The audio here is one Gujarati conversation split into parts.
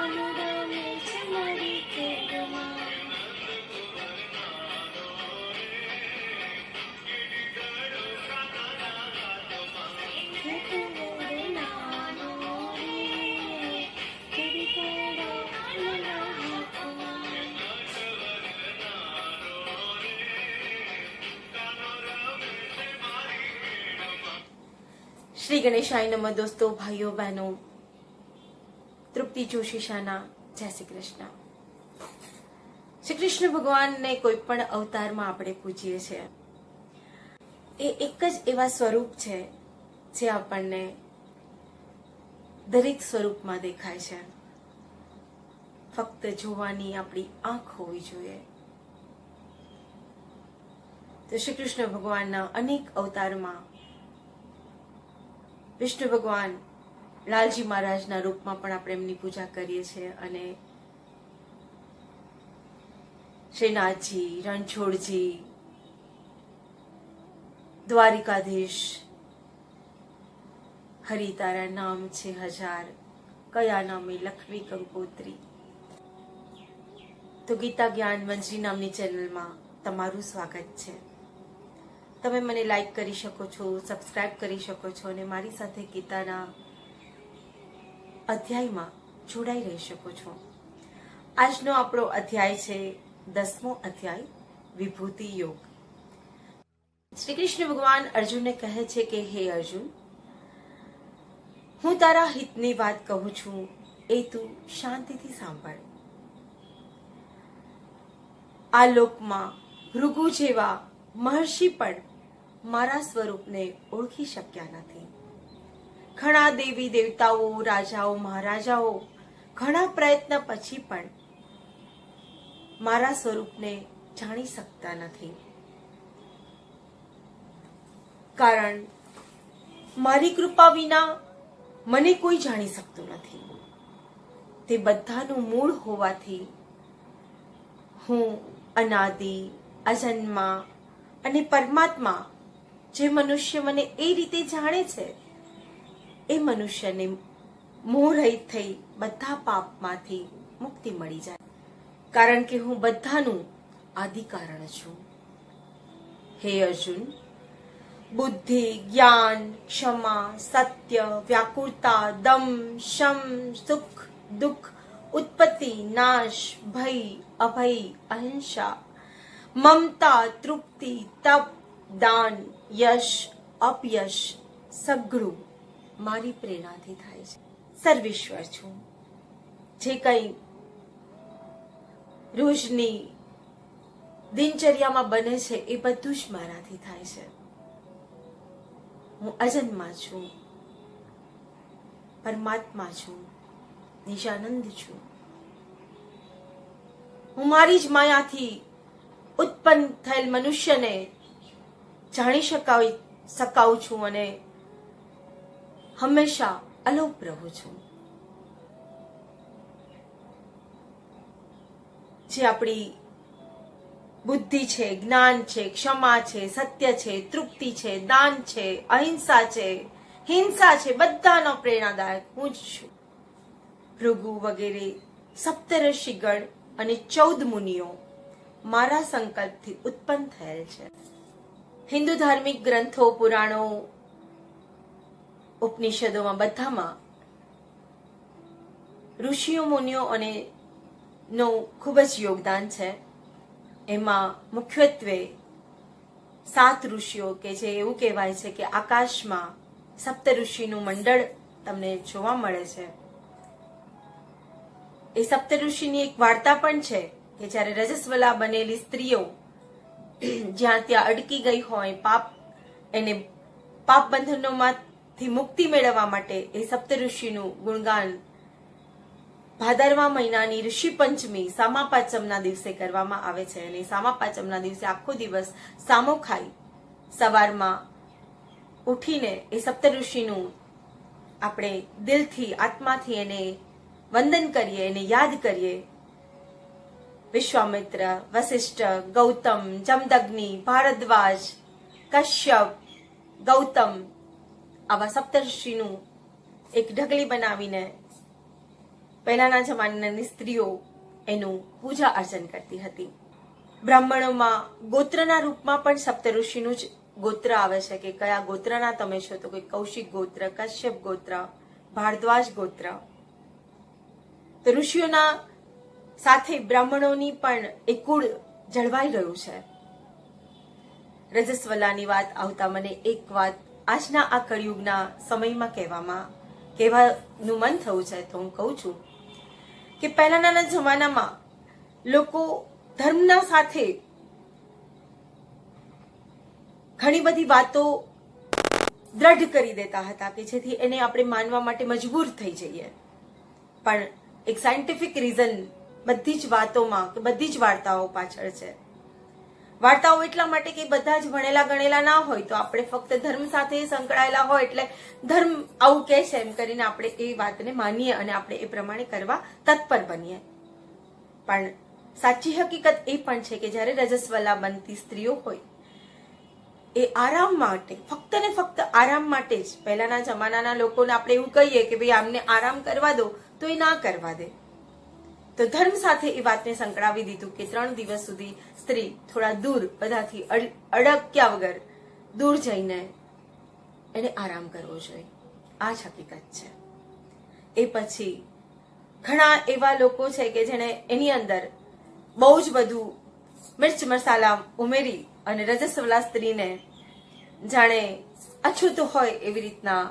अनुरामे समारी खेतमा श्री गणेशाय नमः। दोस्तों, भाइयों बहनों, તૃપ્તિ જોશી શાના જય શ્રી કૃષ્ણ। શ્રી કૃષ્ણ ભગવાનને કોઈ પણ અવતારમાં આપણે પૂજીએ છીએ, એ એક જ એવા સ્વરૂપ છે જે આપણને દરેક સ્વરૂપમાં દેખાય છે। ફક્ત જોવાની આપણી આંખ હોવી જોઈએ। તો શ્રી કૃષ્ણ ભગવાનના અનેક અવતારમાં વિષ્ણુ ભગવાન લાલજી મહારાજના રૂપમાં પણ આપણે એમની પૂજા કરીએ છીએ, અને શ્રીનાથજી, રણછોડજી, દ્વારિકાધીશ, હરિ તારા નામ છે હજાર, કયા નામે લક્ષ્મી કંકોત્રી। તો ગીતા જ્ઞાન મંજરી નામની ચેનલમાં તમારું સ્વાગત છે। તમે મને લાઈક કરી શકો છો, સબસ્ક્રાઇબ કરી શકો છો, અને મારી સાથે ગીતાના અધ્યાયમાં જોડાઈ રહી શકો છો। આજનો આપણો અધ્યાય છે 10મો અધ્યાય, વિભૂતિ યોગ। શ્રી કૃષ્ણ ભગવાન અર્જુનને કહે છે કે હે અર્જુન, હું તારા હિતની વાત કહું છું, એ તું શાંતિથી સાંભળ। આ લોકમાં ભૃગુ જેવા મહર્ષિ પણ મારા સ્વરૂપને ઓળખી શક્યા નથી। ઘણા દેવી દેવતાઓ, રાજાઓ, મહારાજાઓ ઘણા પ્રયત્ન પછી પણ મારા સ્વરૂપને જાણી શકતા નથી, કારણ મારી કૃપા વિના મને કોઈ જાણી શકતું નથી। તે બધાનું મૂળ હોવાથી હું અનાદિ, અજન્મા અને પરમાત્મા, જે મનુષ્ય મને એ રીતે જાણે છે, એ મનુષ્યને મોહ રહિત થઈ બધા પાપમાંથી મુક્તિ મળી જાય, કારણ કે હું બધાનું આદિ કારણ છું। હે અર્જુન, બુદ્ધિ, જ્ઞાન, ક્ષમા, સત્ય, વ્યાકુળતા, દમ, શમ, સુખ, દુઃખ, ઉત્પત્તિ, નાશ, ભય, અભય, અહિંસા, મમતા, તૃપ્તિ, તપ, દાન, યશ, અપયશ સગળું મારી પ્રેરણાથી થાય છે। સર્વેશ્વર છું। જે કંઈ રોજની દિનચર્યામાં બને છે એ બધું જ મારાથી થાય છે। હું અજન્મા છું, પરમાત્મા છું, નિજાનંદ છું। હું મારી જ માયાથી ઉત્પન્ન થયેલ મનુષ્યને જાણી શકાવું છું અને હંમેશા અલોપ રહું છું। જે આપણી બુદ્ધિ છે, જ્ઞાન છે, ક્ષમા છે, સત્ય છે, તૃપ્તિ છે, દાન છે, અહિંસા છે, હિંસા છે, બધાનો પ્રેરણાદાયક હું જ છું। ભૃગુ વગેરે સપ્તર્ષિગણ અને 14 મુનિઓ મારા સંકલ્પથી ઉત્પન્ન થયેલ છે। હિન્દુ ધાર્મિક ગ્રંથો, પુરાણો, ઉપનિષદોમાં બધામાં ઋષિઓ, મુનિઓ અને નું ખૂબ જ યોગદાન છે। એમાં મુખ્યત્વે 7 ઋષિઓ, કે જે એવું કહેવાય છે કે આકાશમાં સપ્ત ઋષિનું મંડળ તમને જોવા મળે છે। એ સપ્ત ઋષિની એક વાર્તા પણ છે કે જ્યારે રજસ્વલા બનેલી સ્ત્રીઓ જ્યાં ત્યાં અડકી ગઈ હોય, પાપ બંધનોમાંથી મુક્તિ મેળવવા માટે એ સપ્ત ઋષિનું ગુણગાન ભાદરવા મહિનાની ઋષિ પંચમી સામા પાંચમના દિવસે કરવામાં આવે છે। અને સામા પાંચમના દિવસે આખો દિવસ સામો ખાઈ સવારમાં ઉઠીને એ સપ્ત ઋષિનું આપણે દિલથી, આત્માથી એને વંદન કરીએ, એને યાદ કરીએ। વિશ્વામિત્ર, વશિષ્ઠ, ગૌતમ, જમદગ્નિ, ભારદ્વાજ, કશ્યપ, ગૌતમ આવા સપ્તર્ષિનું એક ઢગલી બનાવીને પહેલાના જમાનાની સ્ત્રીઓ એનું પૂજા અર્ચન કરતી હતી. બ્રાહ્મણોમાં ગોત્રના રૂપમાં પણ સપ્તઋષિનું જ ગોત્ર આવે છે કે કયા ગોત્રના તમે છો, તો કોઈ કૌશિક ગોત્ર, કશ્યપ ગોત્ર, ભારદ્વાજ ગોત્ર. તો ઋષિઓના સાથે બ્રાહ્મણોની પણ એક કુળ જળવાઈ રહ્યું છે. રજસ્વલાની વાત આવતા મને એક વાત આજના આ કળિયુગના સમયમાં કહેવાનું મન થયું છે, તો હું કહું છું કે પહેલાના જમાનામાં લોકો ધર્મના સાથે ઘણી બધી વાતો દ્રઢ કરી દેતા હતા કે જેથી એને આપણે માનવા માટે મજબૂર થઈ જઈએ. પણ એક સાયન્ટિફિક રીઝન બધી જ વાતોમાં કે બધી જ વાર્તાઓ પાછળ છે. વાર્તાઓ એટલા માટે કે બધા જ ભણેલા ગણેલા ના હોય, તો આપણે ફક્ત ધર્મ સાથે સંકળાયેલા હોય એટલે ધર્મ આવું કહે છે એમ કરીને આપણે એ વાતને માનીએ અને આપણે એ પ્રમાણે કરવા તત્પર બનીએ. પણ સાચી હકીકત એ પણ છે કે જ્યારે રજસ્વલા બનતી સ્ત્રીઓ હોય એ આરામ માટે, ફક્ત ને ફક્ત આરામ માટે જ, પહેલાના જમાનાના લોકોને આપણે એવું કહીએ કે ભાઈ આમને આરામ કરવા દો, તો એ ના કરવા દે. તો ધર્મ સાથે એ વાતને સંકળાવી દીધું કે 3 દિવસ સુધી સ્ત્રી થોડા દૂર, બધાથી અડક્યા વગર દૂર જઈને એને આરામ કરવો જોઈએ. આ જ હકીકત છે. એ પછી ઘણા એવા લોકો છે કે જેને એની અંદર બહુ જ બધું મિર્ચ મસાલા ઉમેરી અને રજસ્વલા સ્ત્રીને જાણે અછૂત હોય એવી રીતના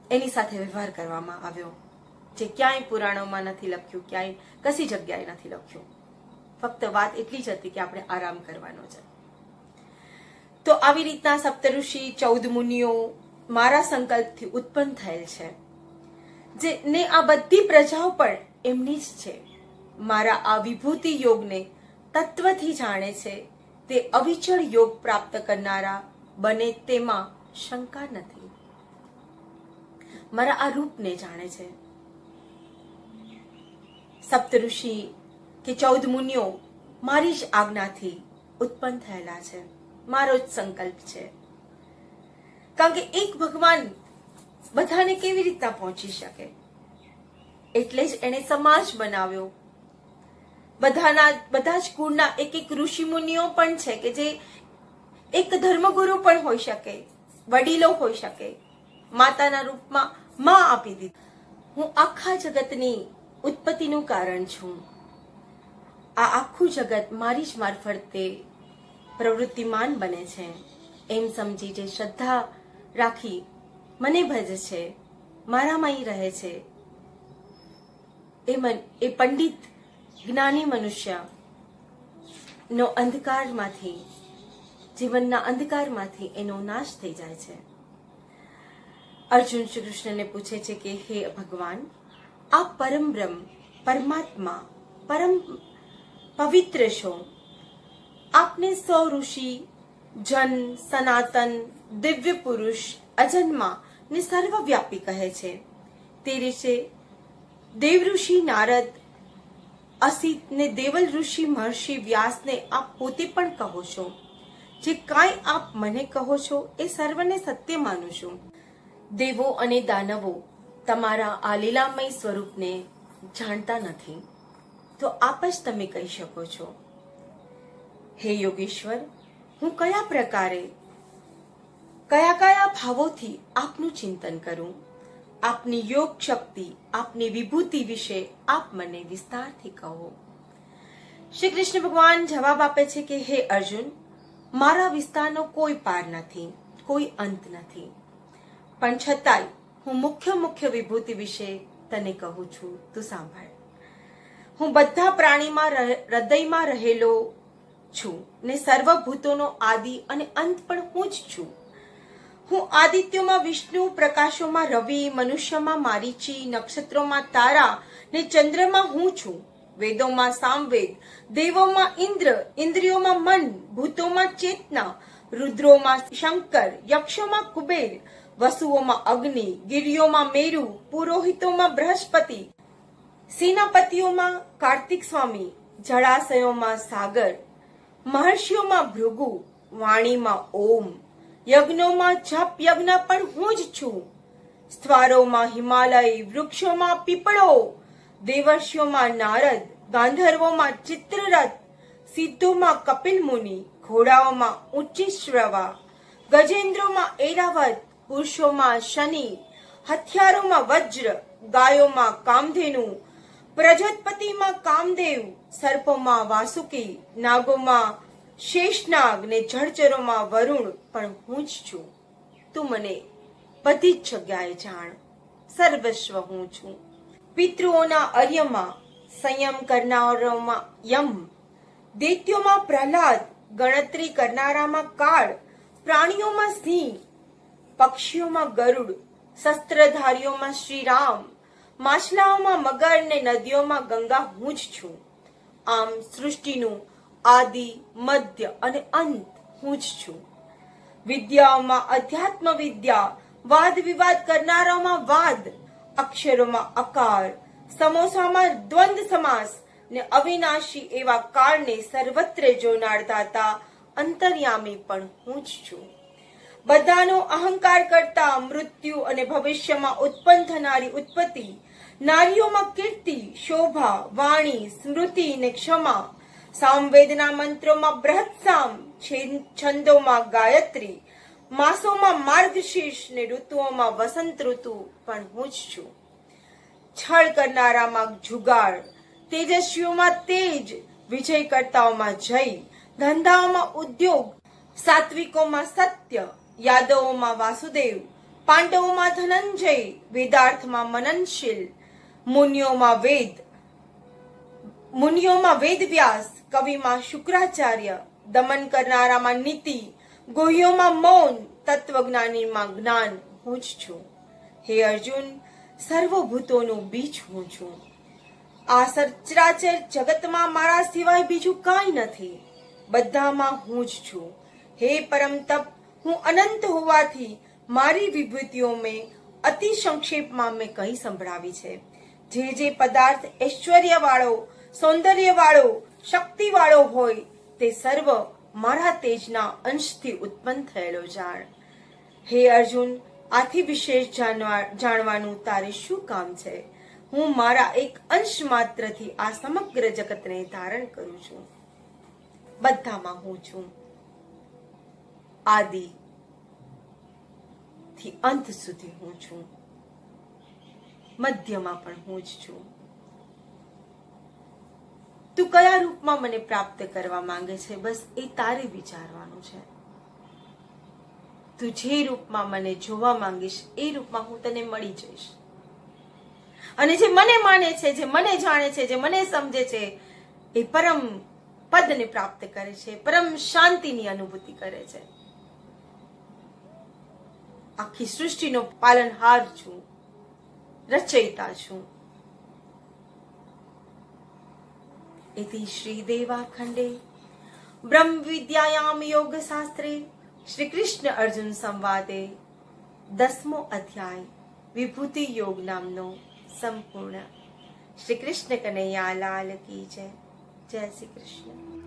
એની સાથે વ્યવહાર કરવામાં આવ્યો, જે ક્યાંય પુરાણોમાં નથી લખ્યું, ક્યાંય કશી જગ્યાએ નથી લખ્યું. ફક્ત વાત એટલી જ હતી કે આપણે આરામ કરવાનો છે. તો આવી રીતના સપ્તઋષિ 14 મુનિઓ મારા સંકલ્પથી ઉત્પન્ન થયેલ છે, જે ને આ બધી પ્રજાઓ પણ એમની જ છે. મારા આ વિભૂતિ યોગને તત્વથી જાણે છે તે અવિચળ યોગ પ્રાપ્ત કરનારા બને તેમાં શંકા નથી. મારા આ રૂપને જાણે છે. સપ્તઋષિ કે 14 મુનિઓ મારી જ આજ્ઞાથી ઉત્પન્ન થયેલા છે, મારો જ સંકલ્પ છે. કારણ કે એક ભગવાન બધાને કેવી રીતના પહોંચી શકે, એટલે જ એને સમાજ બનાવ્યો. બધા જ કુળના એક ઋષિ મુનિઓ પણ છે કે જે એક ધર્મગુરુ પણ હોઈ શકે, વડીલો હોઈ શકે, માતાના રૂપમાં માં આપી દીધી. હું આખા જગતની ઉત્પત્તિનું કારણ છું. આ આખું જગત મારી જ મારફતે પ્રવૃત્તિમાન બને છે એમ સમજી જે શ્રદ્ધા રાખી મને ભજે છે, મારામાં રહે છે, એ પંડિત જ્ઞાની મનુષ્ય નો અંધકારમાંથી, જીવનના અંધકારમાંથી એનો નાશ થઈ જાય છે. અર્જુન શ્રી કૃષ્ણને પૂછે છે કે હે ભગવાન, આપ પરમ બ્રહ્મ, પરમાત્મા, પરમ પવિત્ર છો. આપને 100 ઋષિ, જન, સનાતન, દિવ્ય પુરુષ, અજન્મા ને સર્વવ્યાપી કહે છે. તે રીતે દેવઋષિ નારદ, અસિત ને દેવલ ઋષિ મહર્ષિ વ્યાસને આપ પોતે પણ કહો છો. જે કાંઈ આપ મને કહો છો એ સર્વને સત્ય માનું છું. દેવો અને દાનવો તમારા આ લીલામય સ્વરૂપને જાણતા નથી, તો આપ જ તમે કહી શકો છો. હે યોગેશ્વર, હું કયા પ્રકારે, કયા ભાવોથી આપનું ચિંતન કરું? આપની યોગ શક્તિ, આપની વિભૂતિ વિશે આપ મને વિસ્તારથી કહો. શ્રી કૃષ્ણ ભગવાન જવાબ આપે છે કે હે અર્જુન, મારા વિસ્તારનો કોઈ પાર નથી, કોઈ અંત નથી, પણ છતાંય હું મુખ્ય વિભૂતિ વિશે તને કહું છું, તું સાંભળ. હું બધા પ્રાણીમાં હૃદયમાં રહેલો છું ને સર્વભૂતોનો આદિ અને અંત પણ હું જ છું. હું આદિત્યોમાં વિષ્ણુ, પ્રકાશોમાં રવિ, મનુષ્યમાં મારીચી, નક્ષત્રોમાં તારા ને ચંદ્રમાં હું છું. વેદોમાં સામવેદ, દેવોમાં ઇન્દ્ર, ઇન્દ્રિયોમાં મન, ભૂતોમાં ચેતના, રુદ્રોમાં શંકર, યક્ષોમાં કુબેર, વસુઓમાં અગ્નિ, ગિરિયોમાં મેરુ, પુરોહિતોમાં બૃહસ્પતિ, સેનાપતિઓમાં કાર્તિક સ્વામી, જળાશયોમાં સાગર, મહર્ષિઓમાં ભૃગુ, વાણીમાં ઓમ, યજ્ઞોમાં જપ યજ્ઞ પણ હું જ છું. સ્થવારોમાં હિમાલય, વૃક્ષોમાં પીપળો, દેવર્ષિઓમાં નારદ, ગાંધર્વોમાં ચિત્રરથ, સિદ્ધોમાં કપિલ મુનિ, ઘોડાઓમાં ઉચ્ચિશ્રવા, ગજેન્દ્રોમાં એરાવત, પુરુષોમાં શનિ, હથિયારોમાં વજ્ર, ગાયોમાં કામધેનુ, પ્રજોતપતિમાં કામદેવ, સર્પોમાં વાસુકી, નાગોમાં શેષનાગ ને જળચરોમાં વરુણ પણ હું જ છું. તું મને બધી જ જગ્યાએ જાણ, સર્વસ્વ હું છું. પિતૃઓના અર્યમાં, સંયમ કરનારાઓમાં યમ, દૈત્યોમાં પ્રહલાદ, ગણતરી કરનારામાં કાળ, પ્રાણીઓમાં સિંહ, પક્ષીઓમાં ગરુડ, શસ્ત્રધારીઓમાં શ્રીરામ, માછલાઓમાં મગર ને નદીઓમાં ગંગા હું જ છું. આમ સૃષ્ટિનું આદિ, મધ્ય અને અંત હું જ છું. વિદ્યાઓમાં અધ્યાત્મ વિદ્યા, વાદ વિવાદ કરનારાઓમાં વાદ, અક્ષરોમાં અકાર, સમોસામાં દ્વંદ સમાસ ને અવિનાશી એવા કાળને સર્વત્ર જોનાર દાતા અંતર્યામી પણ હું જ છું. બધાનો અહંકાર કરતા મૃત્યુ અને ભવિષ્યમાં ઉત્પન્ન થનારી ઉત્પત્તિ, નારીઓમાં કીર્તિ, શોભા, વાણી, સ્મૃતિ ને ક્ષમા, સામવેદના મંત્રોમાં બૃહત્સામ, છંદોમાં ગાયત્રી, માસોમાં માર્ગશીર્ષ ને ઋતુઓમાં વસંત ઋતુ પણ હું જ છું. છળ કરનારામાં જુગાર, તેજસ્વીઓમાં તેજ, વિજય કરતાઓમાં જય, ધંધાઓમાં ઉદ્યોગ, સાત્વિકોમાં સત્ય, યાદવોમાં વાસુદેવ, પાંડવોમાં ધનંજય, વેદાર્થમાં મનનશીલ, મુનિઓમાં વેદવ્યાસ, કવિમાં શુક્રાચાર્ય, દમન કરનારામાં નીતિ, ગુહ્યોમાં મૌન, તત્વજ્ઞાનીમાં જ્ઞાન હું જ છું. હે અર્જુન, સર્વભૂતોનું બીજ હું છું. આ સચરાચર જગતમાં મારા સિવાય બીજું કાંઈ નથી. બધામાં હું જ છું. હે પરમ તપ, હું અનંત હોવાથી મારી વિભૂતિઓ મેં અતિ સંક્ષેપમાં મેં કહી સંભળાવી છે. જે પદાર્થ ઐશ્વર્યવાળો, સૌંદર્યવાળો, શક્તિવાળો હોય તે સર્વ મારા તેજના અંશથી ઉત્પન્ન થયેલો જાણ. હે અર્જુન, આથી વિશેષ જાણવાનું તારે શું કામ છે? હું મારા એક અંશ માત્રથી આ સમગ્ર જગતને ધારણ કરું છું. બધામાં હું છું. આદિ થી અંત સુધી હું છું. મધ્યમાં પણ હું જ છું. તું કયા રૂપમાં મને પ્રાપ્ત કરવા માંગે છે, બસ એ તારે વિચારવાનું છે. તું જે રૂપમાં મને જોવા માંગીશ એ રૂપમાં હું તને મળી જઈશ. અને જે મને માને છે, જે મને જાણે છે, જે મને સમજે છે, એ પરમ પદને પ્રાપ્ત કરે છે, પરમ શાંતિની અનુભૂતિ કરે છે. આખી સૃષ્ટિનો પાલનહાર છું, રચયિતા છું. इति श्रीदेवाखंडे ब्रह्म विद्यायाम योग शास्त्रे श्री कृष्ण अर्जुन संवादे 10मो अध्याय विभूति योग नामनो संपूर्ण. श्री कृष्ण कन्हैया लाल की जय. जय श्री कृष्ण.